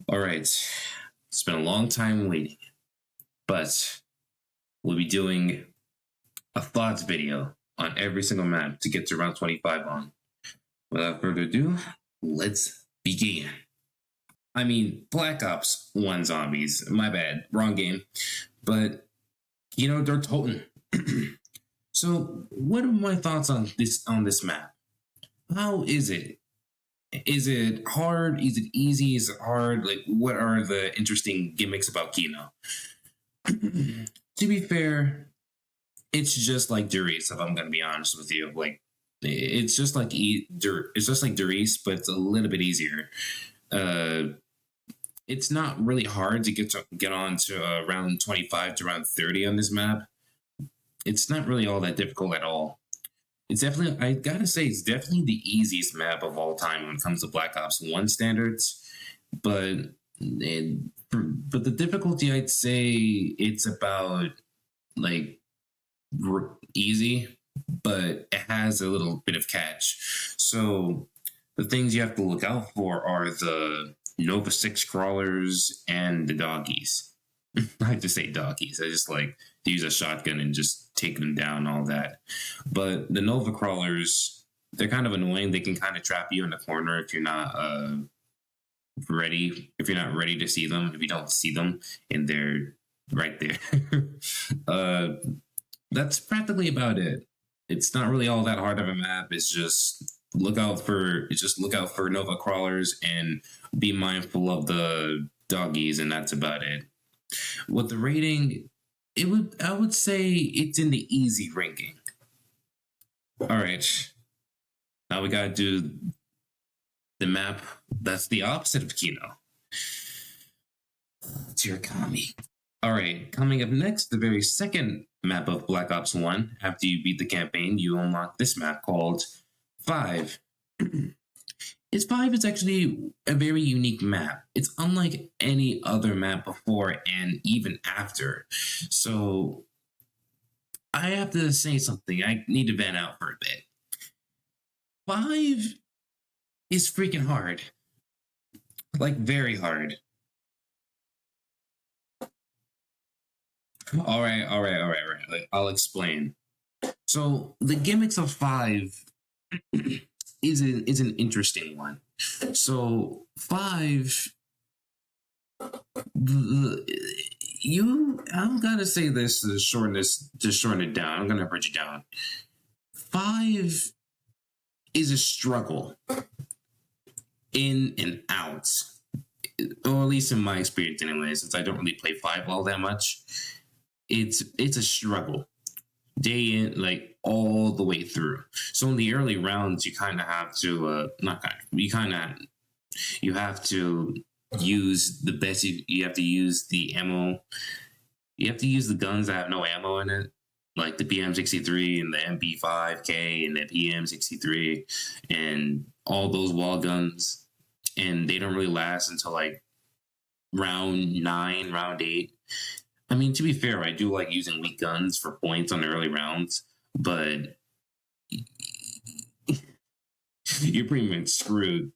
All right, it's been a long time waiting, but we'll be doing a thoughts video on every single map to get to round 25 on. Without further ado, let's begin. I mean, Black Ops 1 Zombies, my bad, wrong game. But, they're Toten. So, what are my thoughts on this map? How is it? Is it hard? Is it easy? Is it hard? Like, what are the interesting gimmicks about Kino? To be fair, it's just like Durice, if I'm gonna be honest with you. Like, it's just like Durice, but it's a little bit easier. It's not really hard to get on to around 25 to around 30 on this map. It's not really all that difficult at all. It's definitely, I gotta say, it's definitely the easiest map of all time when it comes to Black Ops 1 standards. But the difficulty, I'd say it's about like easy, but it has a little bit of catch. So the things you have to look out for are the Nova 6 crawlers and the doggies. I have to say doggies. I just like to use a shotgun and just take them down, all that. But the Nova crawlers, they're kind of annoying. They can kind of trap you in the corner if you're not ready. If you're not ready to see them, if you don't see them, and they're right there. That's practically about it. It's not really all that hard of a map. It's just look out for Nova crawlers and be mindful of the doggies, and that's about it. With the rating, I would say it's in the easy ranking. All right, now we gotta do the map that's the opposite of Kino. Dear Kami. All right, coming up next, the very second map of Black Ops 1. After you beat the campaign, you unlock this map called 5. Its 5 is actually a very unique map. It's unlike any other map before and even after. So I have to say something. I need to vent out for a bit. 5 is freaking hard. Like, very hard. All right. I'll explain. So the gimmicks of 5 is an interesting one. So 5, I'm gonna say this to shorten it down. I'm gonna bridge it down. 5 is a struggle in and out, or at least in my experience, anyway. Since I don't really play 5 all that much, it's a struggle day in, like all the way through. So in the early rounds, you kind of have to you have to use the best. You have to use the ammo. You have to use the guns that have no ammo in it, like the PM63 and the MP5K and the PM63 and all those wall guns. And they don't really last until like round 9, round 8. I mean, to be fair, I do like using weak guns for points on the early rounds, but you're pretty much screwed.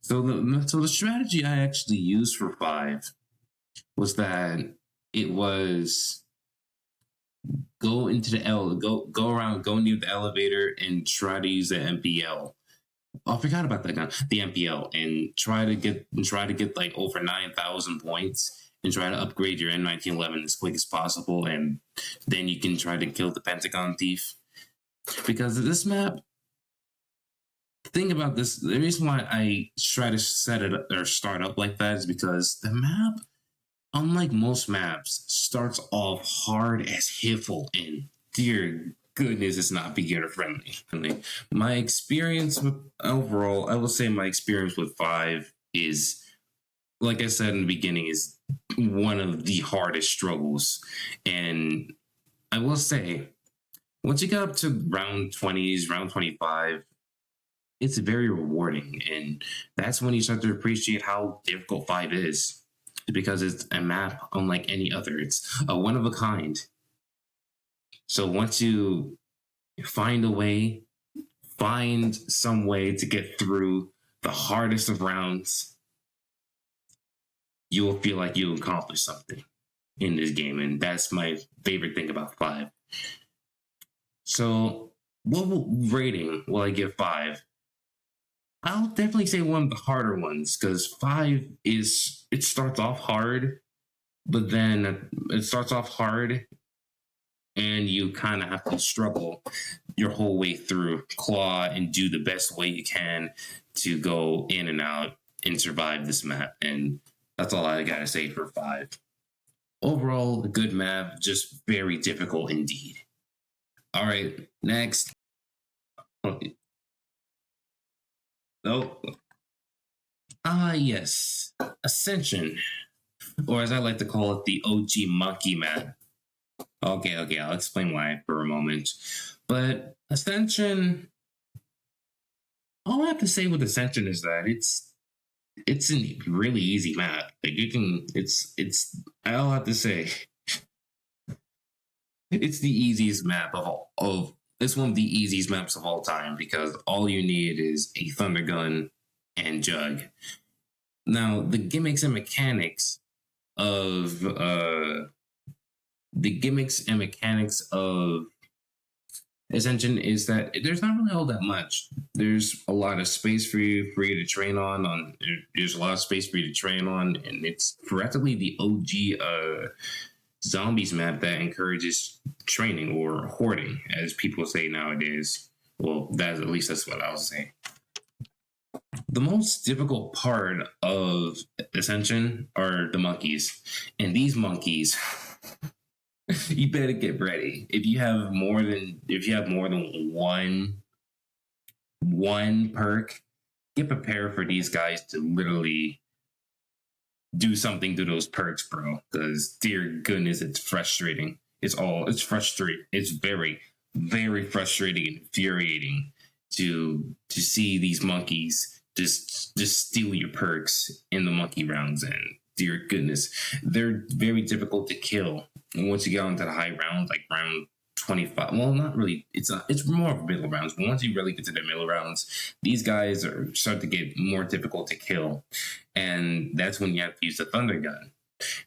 So the strategy I actually used for 5 was that it was go into the go around, go near the elevator, and try to use the MPL. Oh, I forgot about that gun, the MPL, and try to get like over 9,000 points. And try to upgrade your M1911 as quick as possible, and then you can try to kill the Pentagon thief. Because this map, think about this, the reason why I try to set it up or start up like that is because the map, unlike most maps, starts off hard as Hiffle, and dear goodness, it's not beginner friendly. My experience with overall, I will say my experience with 5 is, like I said in the beginning, is one of the hardest struggles. And I will say, once you get up to round 20s, round 25, it's very rewarding. And that's when you start to appreciate how difficult 5 is. Because it's a map unlike any other. It's a one of a kind. So once you find some way to get through the hardest of rounds, you will feel like you accomplished something in this game, and that's my favorite thing about 5. So, what rating will I give 5? I'll definitely say one of the harder ones because 5 is it starts off hard, but then it starts off hard and you kind of have to struggle your whole way through, claw and do the best way you can to go in and out and survive this map. And that's all I gotta say for 5. Overall, a good map, just very difficult indeed. All right, next. Oh, yes, Ascension, or as I like to call it, the OG monkey map. Okay, I'll explain why for a moment. But Ascension, all I have to say with Ascension is that it's a really easy map. Like you can, it's. I'll have to say, it's the easiest map of. It's one of the easiest maps of all time because all you need is a thunder gun and jug. Now the gimmicks and mechanics of Ascension is that there's not really all that much. There's a lot of space for you to train on. There's a lot of space for you to train on, and it's practically the OG zombies map that encourages training or hoarding, as people say nowadays. Well, that's at least that's what I'll say. The most difficult part of Ascension are the monkeys, and these monkeys. You better get ready. If you have more than one perk, get prepared for these guys to literally do something to those perks, bro. Because dear goodness, it's frustrating. It's frustrating. It's very, very frustrating and infuriating to see these monkeys just steal your perks in the monkey rounds. And dear goodness, they're very difficult to kill. And once you get onto the high rounds, like round 25, well, not really. It's more of middle rounds. But once you really get to the middle rounds, these guys start to get more difficult to kill, and that's when you have to use the thunder gun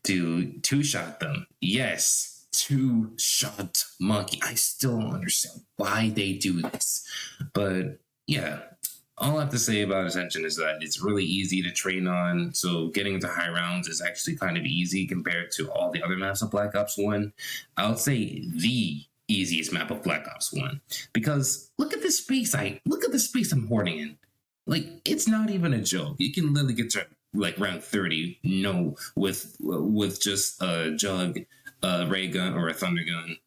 to two-shot them. Yes, two-shot monkey. I still don't understand why they do this, but yeah. All I have to say about Ascension is that it's really easy to train on, so getting into high rounds is actually kind of easy compared to all the other maps of Black Ops 1. I would say the easiest map of Black Ops 1. Because look at the space I'm hoarding in. Like, it's not even a joke. You can literally get to like round 30, with just a jug, a ray gun, or a thunder gun,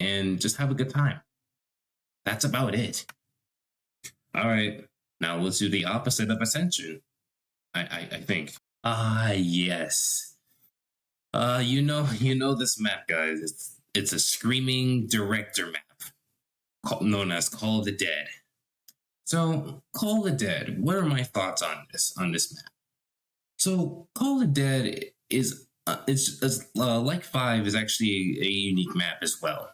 and just have a good time. That's about it. All right, now let's do the opposite of Ascension. I think. Yes. You know this map, guys. It's a screaming director map, known as Call of the Dead. So, Call of the Dead. What are my thoughts on this map? So, Call of the Dead is like 5 is actually a unique map as well,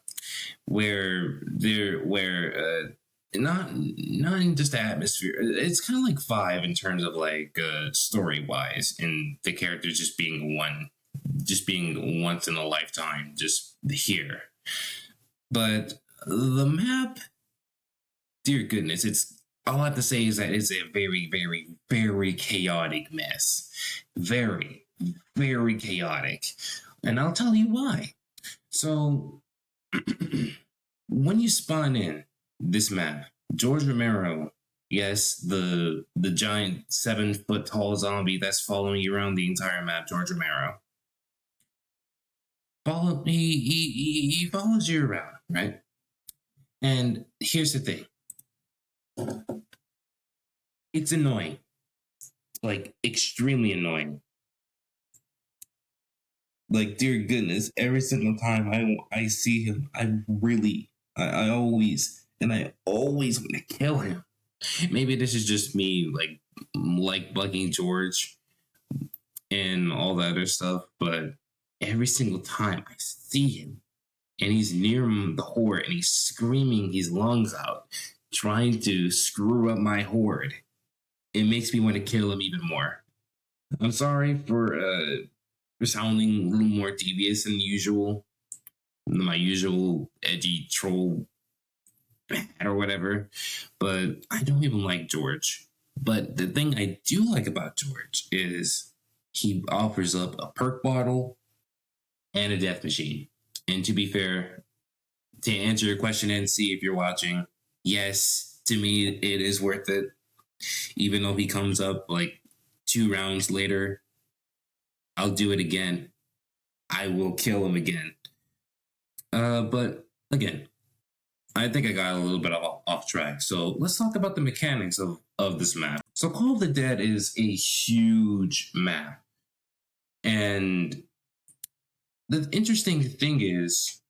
where not in just the atmosphere. It's kind of like 5 in terms of like story wise, and the characters just being once in a lifetime, just here. But the map, dear goodness, it's all I have to say is that it's a very, very, very chaotic mess. Very, very chaotic, and I'll tell you why. So when you spawn in this map, George Romero, yes, the giant 7-foot tall zombie that's following you around the entire map, George Romero. He follows you around, right? And here's the thing. It's annoying. Like, extremely annoying. Like, dear goodness, every single time I see him, I always want to kill him. Maybe this is just me, like bugging George and all that other stuff, but every single time I see him and he's near the horde and he's screaming his lungs out, trying to screw up my horde, it makes me want to kill him even more. I'm sorry for sounding a little more devious than usual, my usual edgy troll or whatever. But I don't even like George. But the thing I do like about George is he offers up a perk bottle and a death machine. And to be fair, to answer your question and see if you're watching, yes, to me it is worth it. Even though he comes up like 2 rounds later, I'll do it again. I will kill him again. But again, I think I got a little bit off track. So let's talk about the mechanics of this map. So Call of the Dead is a huge map. And the interesting thing is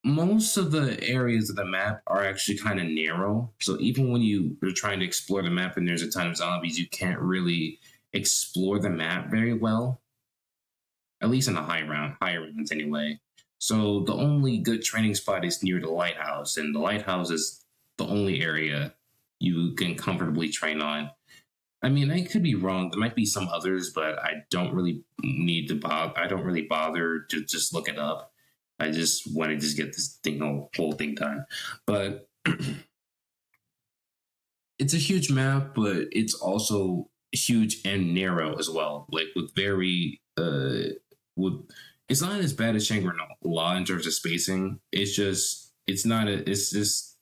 most of the areas of the map are actually kind of narrow. So even when you're trying to explore the map and there's a ton of zombies, you can't really explore the map very well. At least in the higher rounds anyway. So the only good training spot is near the lighthouse, and the lighthouse is the only area you can comfortably train on. I mean, I could be wrong. There might be some others, but I don't really need to bother. I don't really bother to just look it up. I just want to just get this whole thing done. But it's a huge map, but it's also huge and narrow as well. Like with very with it's not as bad as Shangri-La in terms of spacing. It's not a it's just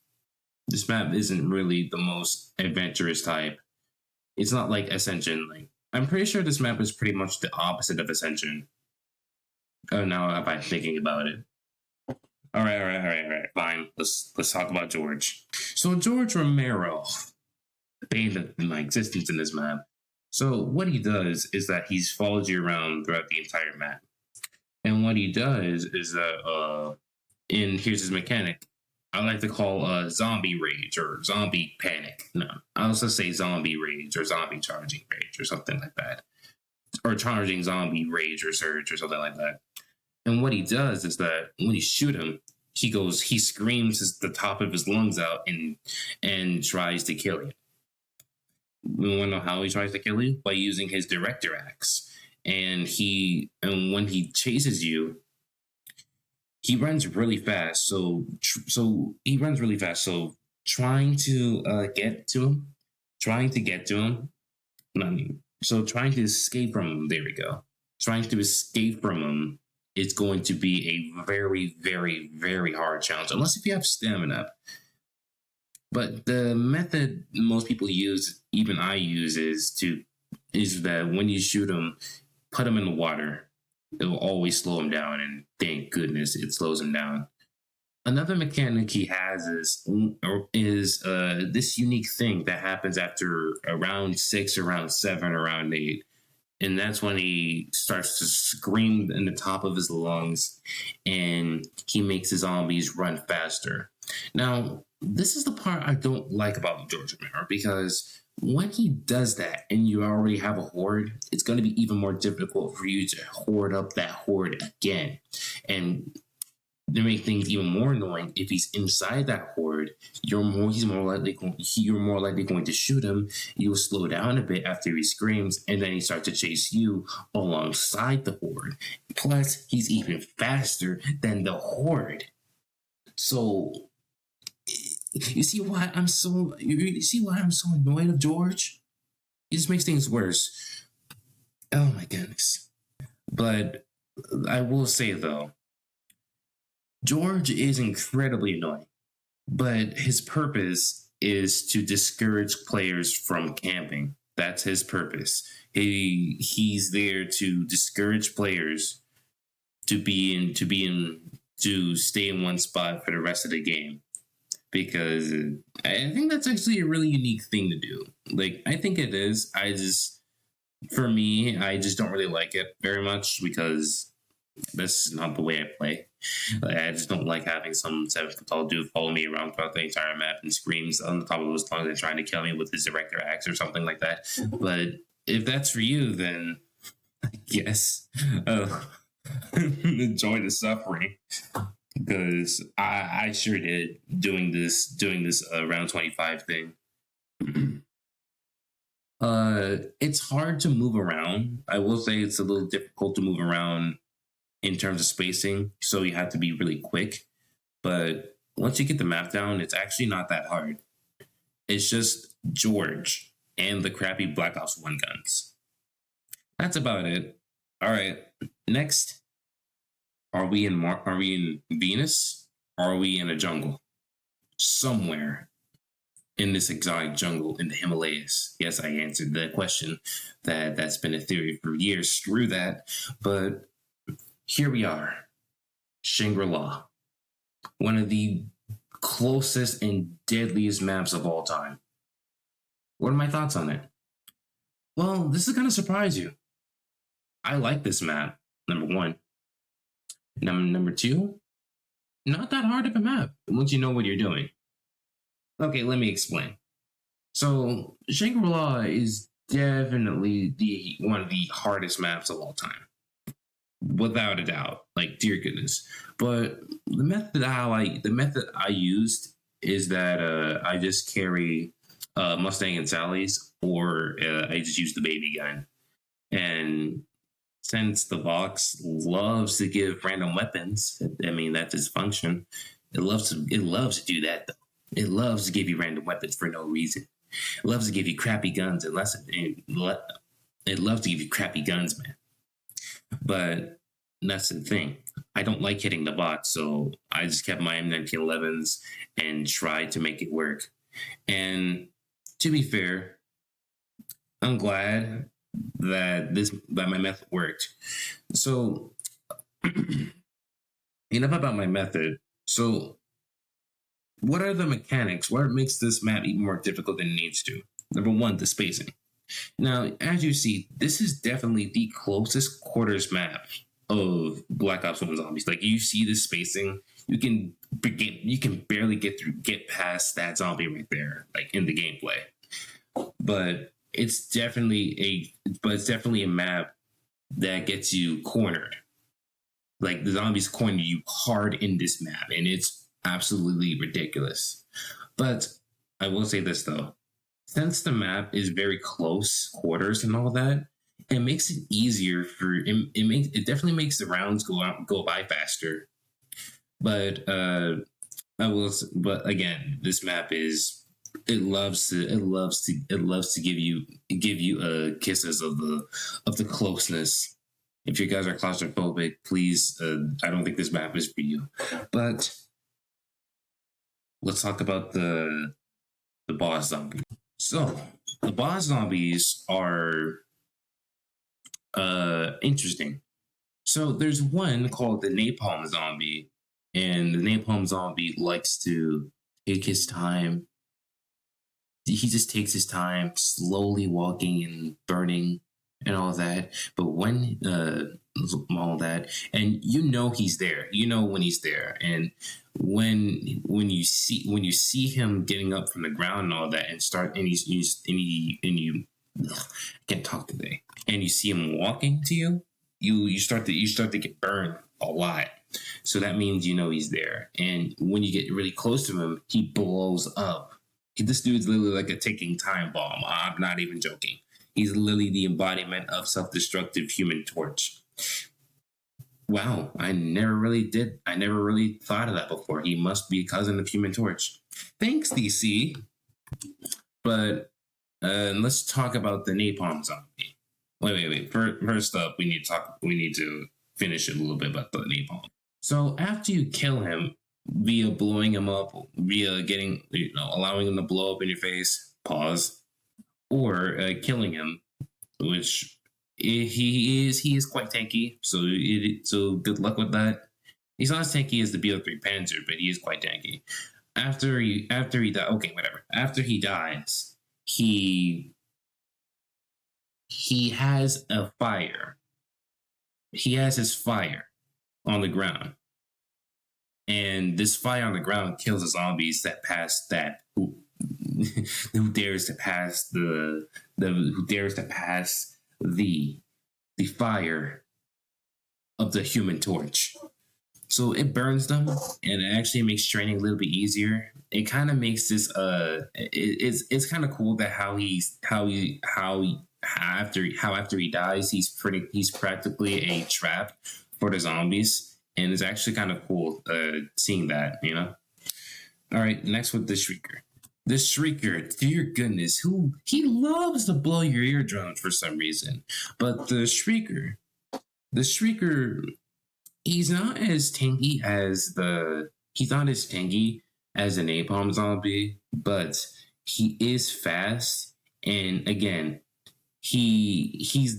this map isn't really the most adventurous type. It's not like Ascension. Like I'm pretty sure this map is pretty much the opposite of Ascension. Oh, now if I'm thinking about it. All right. Fine. Let's talk about George. So George Romero, the bane of my existence in this map. So what he does is that he follows you around throughout the entire map. And what he does is that, and here's his mechanic. I like to call zombie rage or zombie panic. No, I also say zombie rage or zombie charging rage or something like that. Or charging zombie rage or surge or something like that. And what he does is that when you shoot him, he screams the top of his lungs out and tries to kill you. You want to know how he tries to kill you? By using his director axe. And when he chases you, he runs really fast. So he runs really fast. So trying to get to him, trying to escape from him. There we go. Trying to escape from him is going to be a very, very, very hard challenge, unless if you have stamina. But the method most people use, even I use, is that when you shoot him, put him in the water. It will always slow him down, and thank goodness it slows him down. Another mechanic he has is this unique thing that happens after around 6, around 7, around 8. And that's when he starts to scream in the top of his lungs and he makes the zombies run faster. Now, this is the part I don't like about George Romero, because when he does that and you already have a horde, it's going to be even more difficult for you to horde up that horde again. And to make things even more annoying, if he's inside that horde, you're more likely going to shoot him. You'll slow down a bit after he screams, and then he starts to chase you alongside the horde. Plus, he's even faster than the horde. So you see why I'm so annoyed of George? It just makes things worse. Oh my goodness. But I will say though, George is incredibly annoying, but his purpose is to discourage players from camping. That's his purpose. He's there to discourage players to stay in one spot for the rest of the game. Because I think that's actually a really unique thing to do. Like, I think it is. For me, I just don't really like it very much, because that's not the way I play. Like, I just don't like having some 7-foot tall dude follow me around throughout the entire map and screams on the top of his lungs and trying to kill me with his director axe or something like that. But if that's for you, then I guess enjoy the suffering. Because I sure did doing this round 25 thing. It's hard to move around. I will say it's a little difficult to move around in terms of spacing, so you have to be really quick. But once you get the map down, it's actually not that hard. It's just George and the crappy Black Ops 1 guns. That's about it. All right. Next, are we in Venus? Or are we in a jungle? Somewhere in this exotic jungle in the Himalayas. Yes, I answered the question that's been a theory for years. Screw that. But here we are. Shangri-La. One of the closest and deadliest maps of all time. What are my thoughts on it? Well, this is going to surprise you. I like this map, number one. Number two, not that hard of a map once you know what you're doing. Okay, let me explain. So, Shangri-La is definitely one of the hardest maps of all time. Without a doubt. Like, dear goodness. But the method I used is that I just carry Mustang and Sally's, or I just use the baby gun. And since the box loves to give random weapons, I mean that's its function. It loves to do that though. It loves to give you random weapons for no reason. It loves to give you crappy guns it loves to give you crappy guns, man. But that's the thing. I don't like hitting the box, so I just kept my M1911s and tried to make it work. And to be fair, I'm glad that my method worked. So enough about my method. So what are the mechanics? What makes this map even more difficult than it needs to? Number one, the spacing. Now, as you see, this is definitely the closest quarters map of Black Ops 1 Zombies. Like, you see the spacing, you can barely get past that zombie right there, like in the gameplay. But it's definitely a map that gets you cornered. Like, the zombies corner you hard in this map, and it's absolutely ridiculous. But I will say this though. Since the map is very close quarters and all that, it makes it easier for it definitely makes the rounds go by faster. But but again, this map is it loves to give you kisses of the closeness. If you guys are claustrophobic, please, I don't think this map is for you. But let's talk about the boss zombie. So the boss zombies are interesting. So there's one called the Napalm Zombie, and the Napalm Zombie likes to take his time. He just takes his time, slowly walking and burning and all that. But when all that, and you know he's there. You know when he's there, and when you see him getting up from the ground and all that, and you ugh, I can't talk today, and you see him walking to you, you start to get burned a lot. So that means you know he's there, and when you get really close to him, he blows up. This dude's literally like a ticking time bomb. I'm not even joking. He's literally the embodiment of self-destructive Human Torch. Wow, I never really thought of that before. He must be a cousin of Human Torch. Thanks, DC. But let's talk about the Napalm Zombie. Wait. First up, we need to finish it a little bit about the Napalm. So after you kill him via blowing him up, via getting, allowing him to blow up in your face, pause, or killing him, which he is quite tanky. So good luck with that. He's not as tanky as the BO3 Panzer, but he is quite tanky. After he dies, okay, whatever. After he dies, he has a fire. He has his fire on the ground. And this fire on the ground kills the zombies that pass that who dares to pass the fire of the Human Torch. So it burns them, and it actually makes training a little bit easier. It kind of makes this it's kind of cool that after he dies, he's practically a trap for the zombies, and it's actually kind of cool seeing that, you know. All right, next with the Shrieker. The Shrieker, dear goodness, who he loves to blow your eardrums for some reason. But the Shrieker, he's not as tanky as the napalm zombie, but he is fast. And again, he's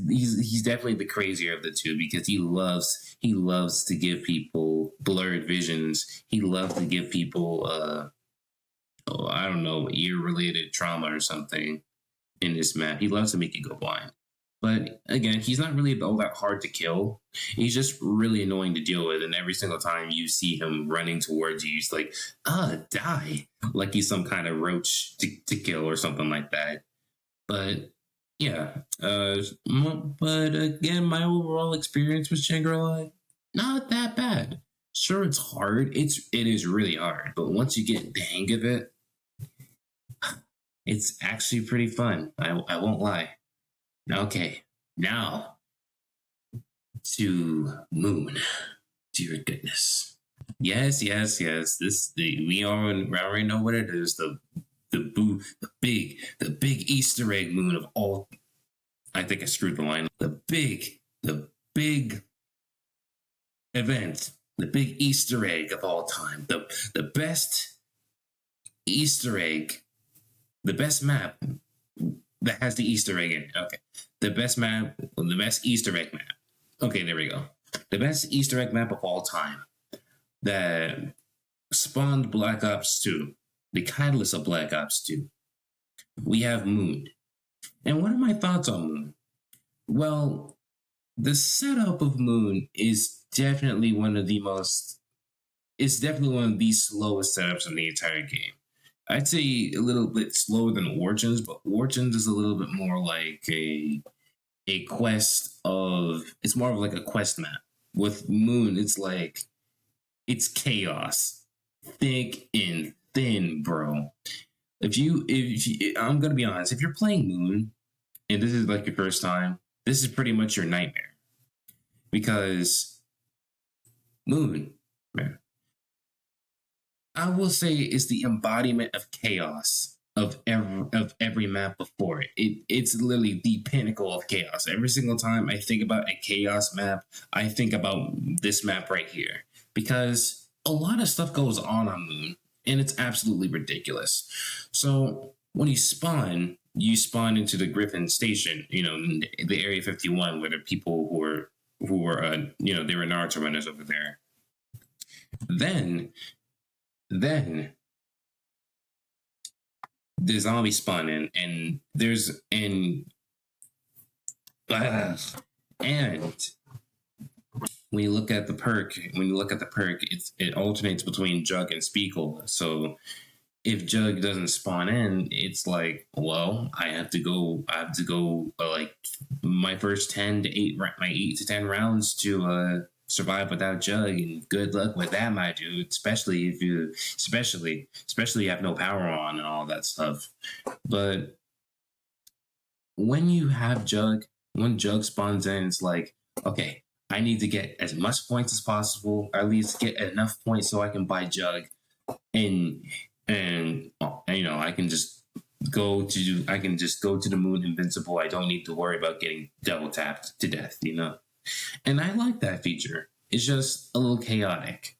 definitely the crazier of the two because he loves to give people blurred visions. He loves to give people I don't know, ear related trauma or something in this map. He loves to make you go blind. But again, he's not really all that hard to kill. He's just really annoying to deal with. And every single time you see him running towards you, he's like, die. Like he's some kind of roach to kill or something like that. But yeah. But again, my overall experience with Shangri-La, not that bad. Sure, it's hard. It is really hard. But once you get the hang of it, it's actually pretty fun. I won't lie. Okay, now to Moon. Dear goodness. Yes. We already know what it is. The big Easter egg Moon of all. I think I screwed the line. The big event. The big Easter egg of all time. The best Easter egg. The best map that has the Easter egg in it. Okay. The best Easter egg map. Okay, there we go. The best Easter egg map of all time that spawned Black Ops 2, the catalyst of Black Ops 2. We have Moon. And what are my thoughts on Moon? Well, the setup of Moon is definitely one of the slowest setups in the entire game. I'd say a little bit slower than Origins, but Origins is a little bit more like a quest of. It's more of like a quest map. With Moon, it's chaos, thick and thin, bro. I'm gonna be honest, if you're playing Moon and this is like your first time, this is pretty much your nightmare because Moon, man. I will say is the embodiment of chaos of every map before it. It's literally the pinnacle of chaos. Every single time I think about a chaos map, I think about this map right here because a lot of stuff goes on Moon, and it's absolutely ridiculous. So when you spawn into the Griffin Station, you know, in the Area 51, where the people who were they were Naruto runners over there. Then the zombies spawn in, and when you look at the perk, it alternates between Jug and Speakle. So if Jug doesn't spawn in, it's like, well, I have to go like my first 10 to 8 my 8 to 10 rounds to survive without Jug, and good luck with that, my dude. Especially if you have no power on and all that stuff. But when you have Jug, when Jug spawns in, it's like, okay, I need to get as much points as possible, or at least get enough points so I can buy Jug, and you know, I can just go to the Moon invincible. I don't need to worry about getting double tapped to death, you know. And I like that feature. It's just a little chaotic.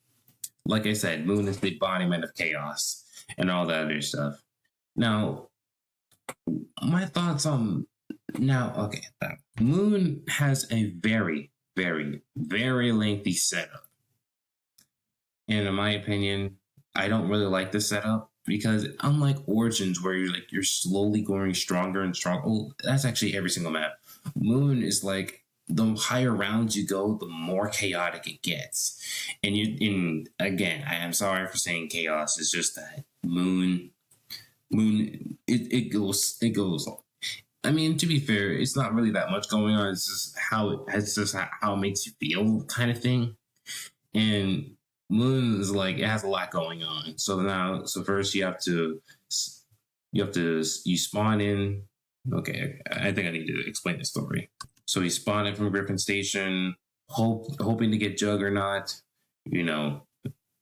Like I said, Moon is the embodiment of chaos and all that other stuff. Now, my thoughts on Moon has a very, very, very lengthy setup. And in my opinion, I don't really like the setup because unlike Origins, where you're slowly growing stronger and stronger. Well, that's actually every single map. Moon is like, the higher rounds you go, the more chaotic it gets. And again, I am sorry for saying chaos. It's just that Moon, it goes. I mean, to be fair, it's not really that much going on. It's just how it makes you feel, kind of thing. And Moon is like it has a lot going on. So first you spawn in. Okay, I think I need to explain the story. So you spawn in from Griffin Station, hoping to get Jug or not. You know,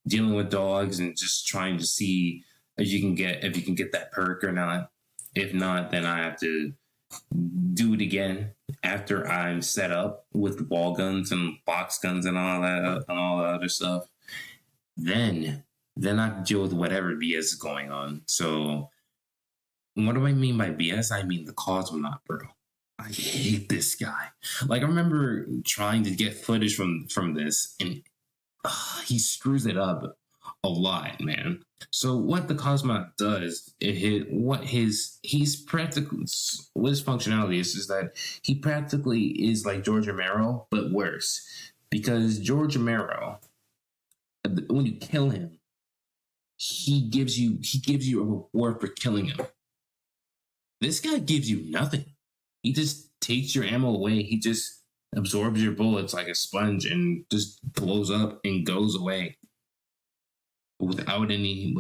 dealing with dogs and just trying to see if you can get that perk or not. If not, then I have to do it again after I'm set up with wall guns and box guns and all the other stuff. Then I have to deal with whatever BS is going on. So what do I mean by BS? I mean the Cosmonaut, bro. I hate this guy. Like I remember trying to get footage from this, and he screws it up a lot, man. So what the Cosmonaut does, he's practically what his functionality is that he practically is like George Romero, but worse. Because George Romero, when you kill him, he gives you a reward for killing him. This guy gives you nothing. He just takes your ammo away. He just absorbs your bullets like a sponge and just blows up and goes away without any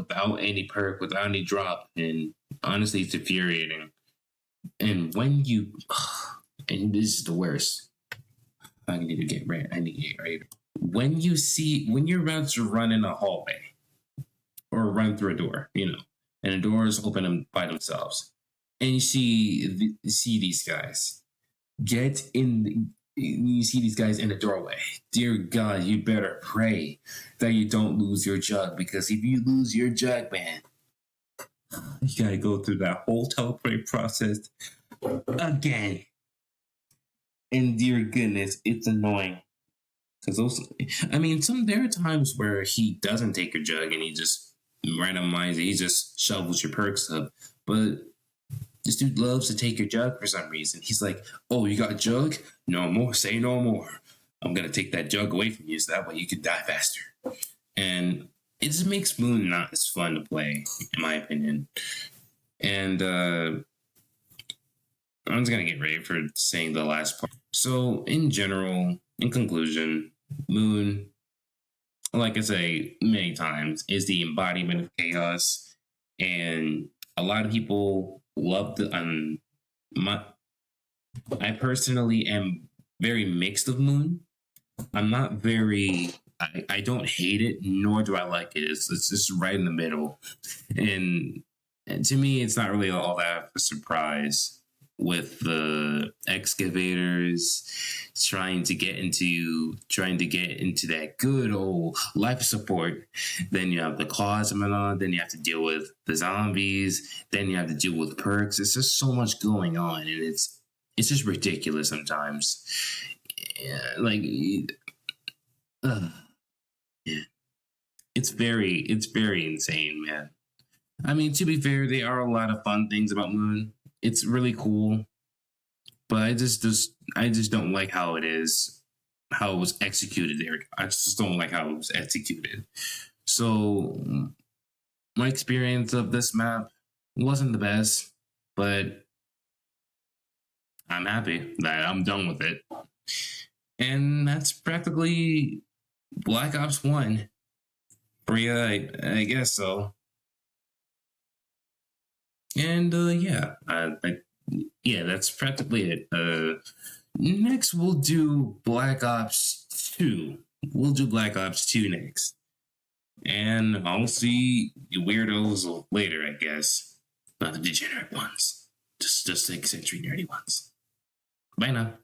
perk, without any drop. And honestly, it's infuriating. And when you and this is the worst. I need to get right. When you're about to run in a hallway or run through a door, and the doors open by themselves, and you see these guys you see these guys in the doorway. Dear God, you better pray that you don't lose your jug, because if you lose your jug, man, you gotta go through that whole teleport process again. And dear goodness, it's annoying. Because there are times where he doesn't take your jug and he just randomizes it. He just shovels your perks up. But this dude loves to take your jug for some reason. He's like, "Oh, you got a jug? No more. Say no more. I'm gonna take that jug away from you, so that way you can die faster." And it just makes Moon not as fun to play, in my opinion. And I'm just gonna get ready for saying the last part. So, in general, in conclusion, Moon, like I say many times, is the embodiment of chaos, and a lot of people love the. I personally am very mixed of Moon. I'm not very. I don't hate it, nor do I like it. It's just right in the middle, and to me, it's not really all that of a surprise. With the excavators trying to get into that good old life support, then you have the Cosmonaut, then you have to deal with the zombies, then you have to deal with perks. It's just so much going on, and it's just ridiculous sometimes. Yeah, yeah. It's very insane, man. I mean, to be fair, there are a lot of fun things about Moon. It's really cool, but I just don't like how it was executed there. I just don't like how it was executed. So my experience of this map wasn't the best, but I'm happy that I'm done with it. And that's practically Black Ops 1. For you, I guess so. And that's practically it. Next, we'll do Black Ops 2. We'll do Black Ops 2 next. And I'll see you weirdos later, I guess. Not the degenerate ones. Just the eccentric nerdy ones. Bye now.